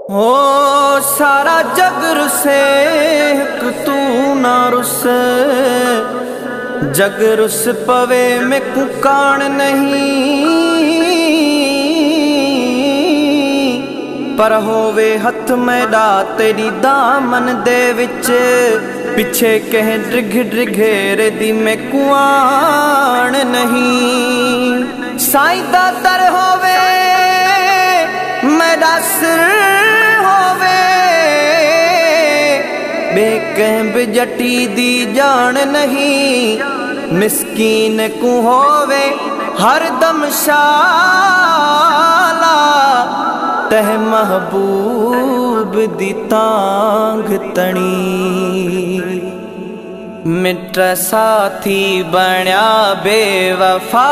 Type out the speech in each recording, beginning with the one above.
हो सारा जग रुसे तू ना रुस, जग रुस पवे में कुकान नहीं, पर होवे हथ मैडा तेरी दामन दे विच, पिछे कह ड्रिघ ड्रिघेरे दी में कुआन नहीं। साईं दा दर होवे मैडा सिर होवे, बेकह बिजटी दी जान नहीं, मिस्कीन को होवे हर दम शाला, तह महबूब दी तांग तणी। मिट साथी बण्या बेवफा,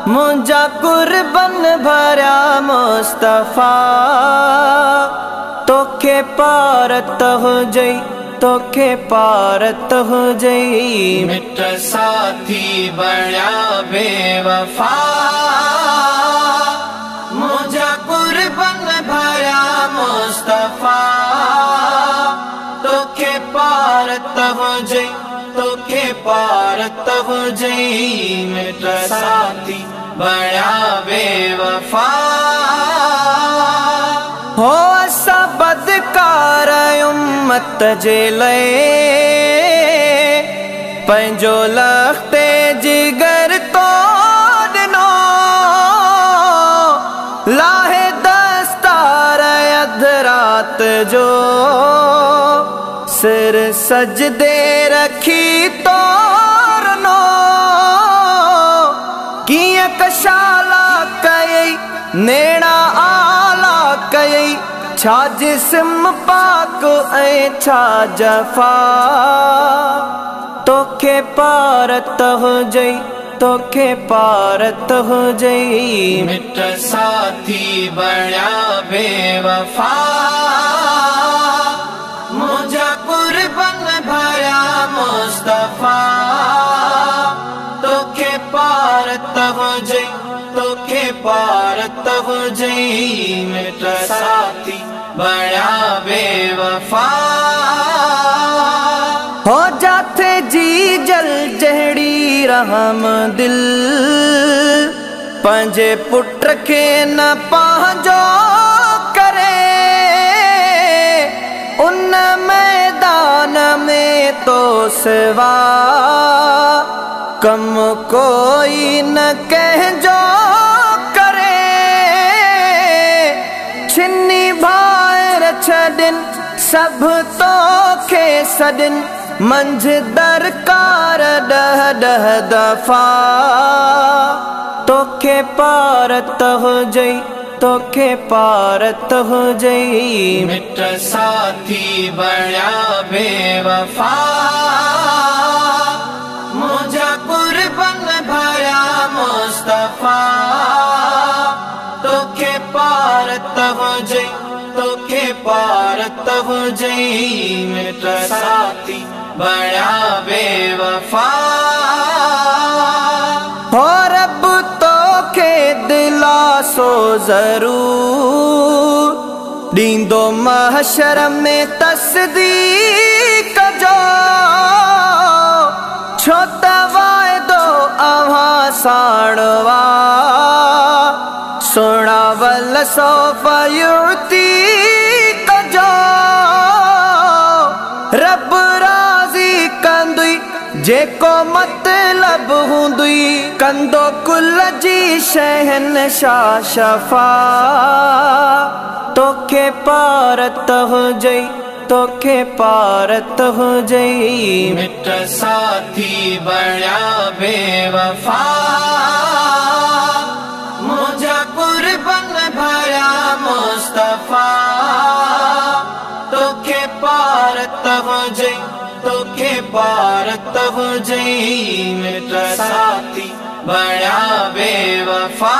मुंजा कुर्बन भरया मुस्तफा, तोखे पारत हो जई, तोखे पारत हो जई। मिट साथी बण्या बेवफा, मुंजा कुर्बन भरया मुस्तफा, तोखे पारत हो जई, तोखे पारत हो जई। मिट साथी बण्या बेवफा, हो असा बदकार उम्मत जे लए, पंहिंजो लख्ते जिगर तोड़नो, लाहे दस्तार अध रात जो, सिर सजदे रखी तोरनो, किया कशाला कई नेड़ा आला कई, छा जिस्म पाक ऐ छा जफा, तोखे पारत हो जई, तोखे पारत हो जई। मिट साथी बण्या बेवफा, मुंजा कुर्बन भरया मुस्तफा, तोखे पारत हो जई, तोखे पारत हो जई। मिट साथी बण्या बेवफा, हो जाथे जी जल जहड़ी रहम दिल, पंजे पुट के न पांजो करे, उन मैदान में तो सिवा कम कोई न कह जो करे, छिन्नी भायर छदिन सब तो खे सदिन, मंझ दरकार डह डह दफा, तोखे पारत हो जई, तोखे पारत हो जई। मिट साथी बण्या बेवफा, मुंजा कुर्बन भरया मुस्तफा, तोखे पारत हो जई, तोखे पारत हो जई। मिट साथी बण्या बेवफा, हो रब तोखे दिलासो जरूर, दींदो महशर में तस्दीक जो, छो त वायदो अव्हां साणवा, सुणावल सौफा युती कजो, रब राज़ी कंदुई जेको मतलब हुंदुई, कंदो कुल जी शहनशाह शफा, तोखे पारत हो जई, तोखे पारत हो जई। मिट साथी बण्या बेवफा, मुंजा कुर्बन भरया मुस्तफा, तोखे पारत हो जई, तोखे पारत हो जई। मिट साथी बण्या बेवफा,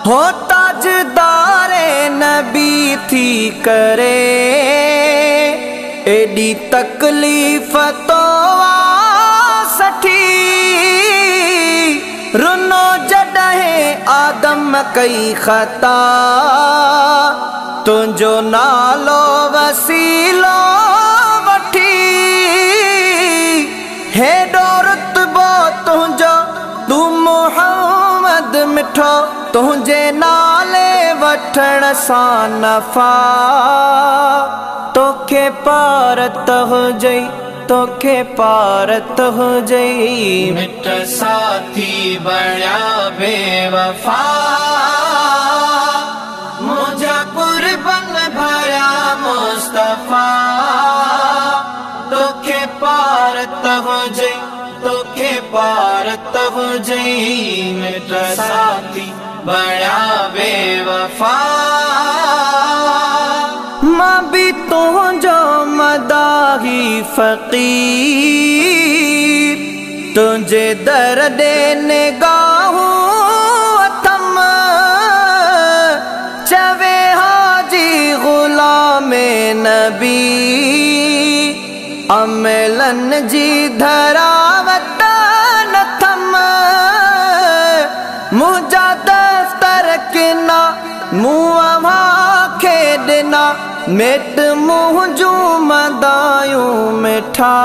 हो ताजदारे नबी थी करे, एडी तकलीफ तो आ सठी, रुनो जडहे आदम कई खता तुझो नालो वसीलो वठी हेडो रुतबो तुझो तू मुहम्मद मिठो तुझे नाले वठण सां नफ़ा तोखे पारत हुजई तोखे पारत हुजई मिट साथी बणिया बेवफा मुझा कुर्बन भया मुस्तफा तोखे पारत हुजई तोखे पारत हुजई मिट साथी बणिया बेवफा मां भी तुझो मदाही फ़क़ीर तुझे दर दे निगाहूं अथम चवे हाजी ग़ुलाम नबी अमलन जी धरावत न थम मुझा दफ्तर किना मुँह खे ॾिना मेट मुँह जूं मदायूं मिठा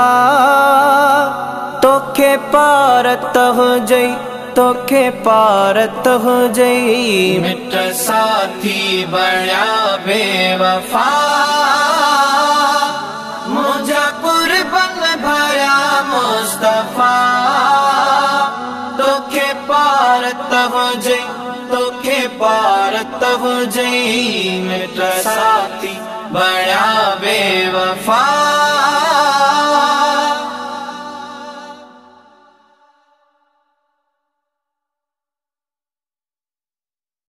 तोखे पारत हुजई तोखे पारत हुजई मिट साथी बणिया बेवफा मुझा कुर्बन भया मुस्तफा तोखे पारत हुजई तोखे पारत हुजई मिट साथी बणिया बेवफा।